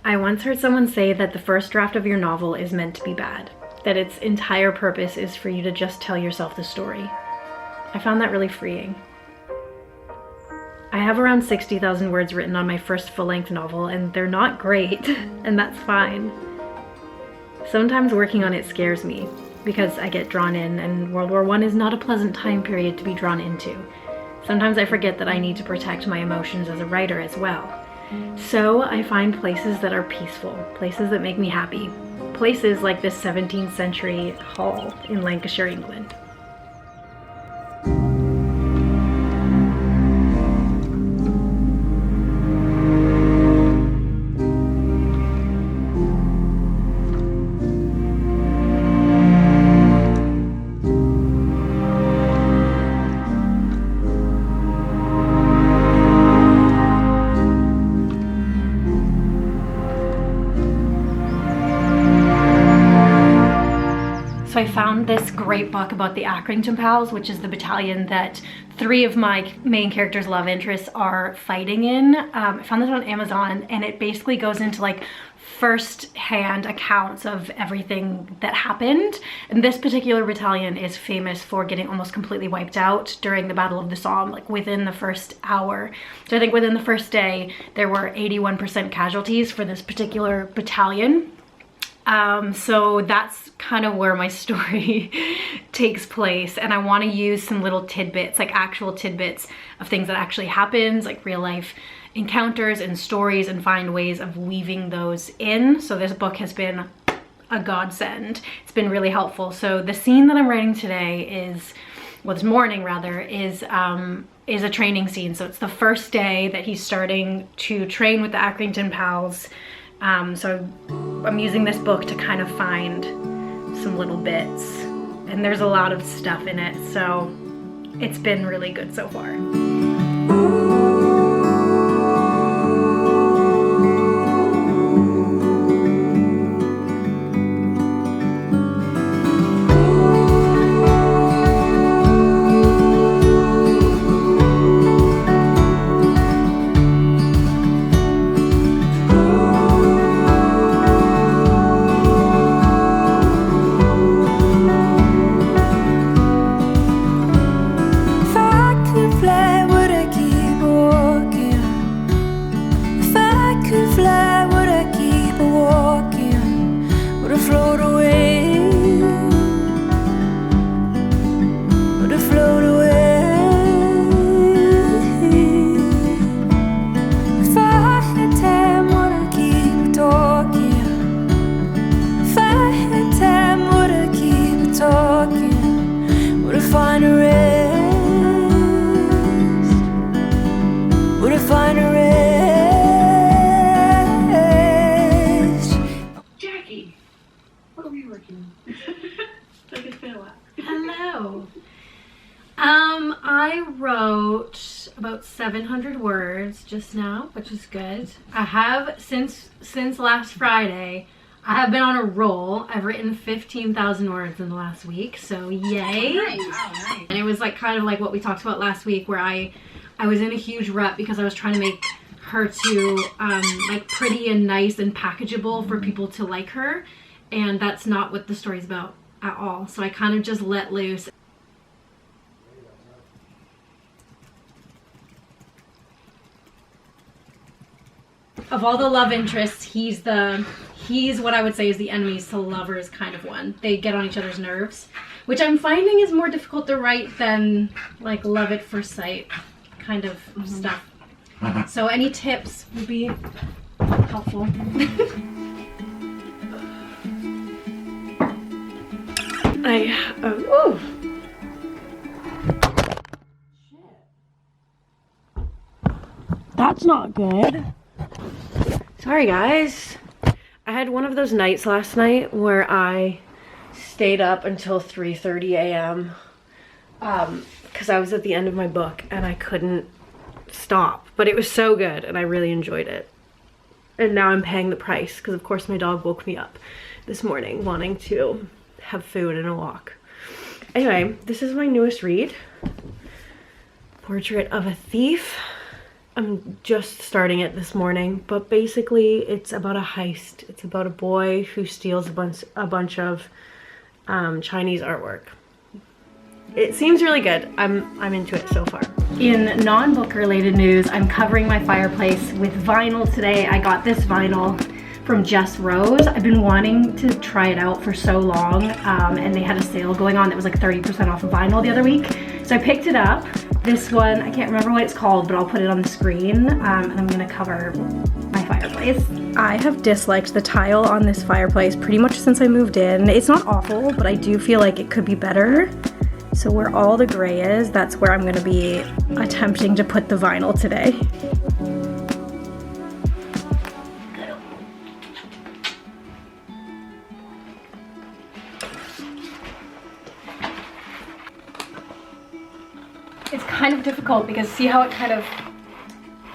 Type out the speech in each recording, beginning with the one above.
I once heard someone say that the first draft of your novel is meant to be bad, that its entire purpose is for you to just tell yourself the story. I found that really freeing. I have around 60,000 words written on my first full-length novel, and they're not great, and that's fine. Sometimes working on it scares me, because I get drawn in, and World War I is not a pleasant time period to be drawn into. Sometimes I forget that I need to protect my emotions as a writer as well. So I find places that are peaceful, places that make me happy. Places like this 17th century hall in Lancashire, England. So I found this great book about the Accrington Pals, which is the battalion that 3 of my main characters' love interests are fighting in. I found this on Amazon, and it basically goes into like first-hand accounts of everything that happened. And this particular battalion is famous for getting almost completely wiped out during the Battle of the Somme, like within the first hour. So I think within the first day, there were 81% casualties for this particular battalion. So that's kind of where my story takes place, and I want to use some little tidbits, like actual tidbits of things that actually happens, like real life encounters and stories, and find ways of weaving those in. So this book has been a godsend. It's been really helpful. So the scene that I'm writing today is, well, this morning rather, is a training scene. So it's the first day that he's starting to train with the Accrington Pals. So I'm using this book to kind of find some little bits, and there's a lot of stuff in it, so it's been really good so far. Hello. I wrote about 700 words just now, which is good. I have, since last Friday, I have been on a roll. I've written 15,000 words in the last week, so yay. Nice. Wow, nice. And it was like kind of like what we talked about last week, where I was in a huge rut because I was trying to make her to like pretty and nice and packageable for people to like her, and that's not what the story's about at all. So I kind of just let loose. Of all the love interests, he's what I would say is the enemies to lovers kind of one. They get on each other's nerves, which I'm finding is more difficult to write than like love at first sight kind of stuff. So any tips would be helpful. Oh. That's not good. Sorry guys. I had one of those nights last night where I stayed up until 3:30 a.m. Because I was at the end of my book and I couldn't stop. But it was so good and I really enjoyed it. And now I'm paying the price because of course my dog woke me up this morning wanting to have food and a walk. Anyway, this is my newest read. Portrait of a Thief. I'm just starting it this morning, but basically it's about a heist. It's about a boy who steals a bunch of Chinese artwork. It seems really good. I'm into it so far. In non-book related news, I'm covering my fireplace with vinyl today. I got this vinyl from Jes Rose. I've been wanting to try it out for so long, and they had a sale going on that was like 30% off of vinyl the other week. So I picked it up. This one, I can't remember what it's called, but I'll put it on the screen, and I'm gonna cover my fireplace. I have disliked the tile on this fireplace pretty much since I moved in. It's not awful, but I do feel like it could be better. So where all the gray is, that's where I'm gonna be attempting to put the vinyl today. It's kind of difficult because see how it kind of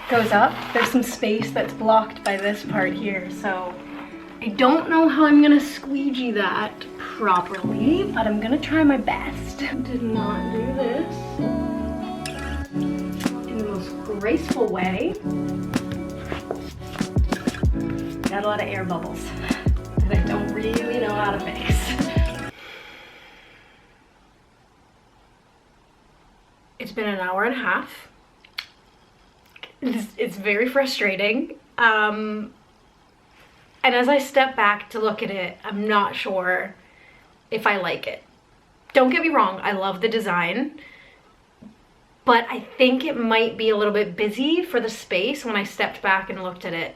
goes up? There's some space that's blocked by this part here, so I don't know how I'm gonna squeegee that properly, but I'm gonna try my best. Did not do this in the most graceful way. Got a lot of air bubbles that I don't really know how to fix. It's been an hour and a half. It's very frustrating. And as I step back to look at it, I'm not sure if I like it. Don't get me wrong, I love the design, but I think it might be a little bit busy for the space when I stepped back and looked at it.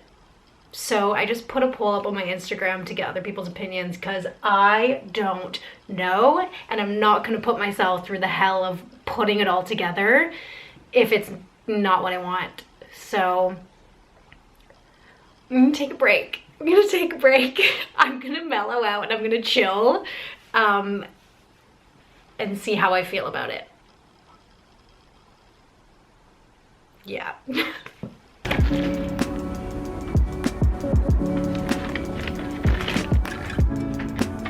So I just put a poll up on my Instagram to get other people's opinions because I don't know, and I'm not gonna put myself through the hell of putting it all together if it's not what I want. So I'm gonna take a break. I'm gonna take a break. I'm gonna mellow out and I'm gonna chill and see how I feel about it. Yeah.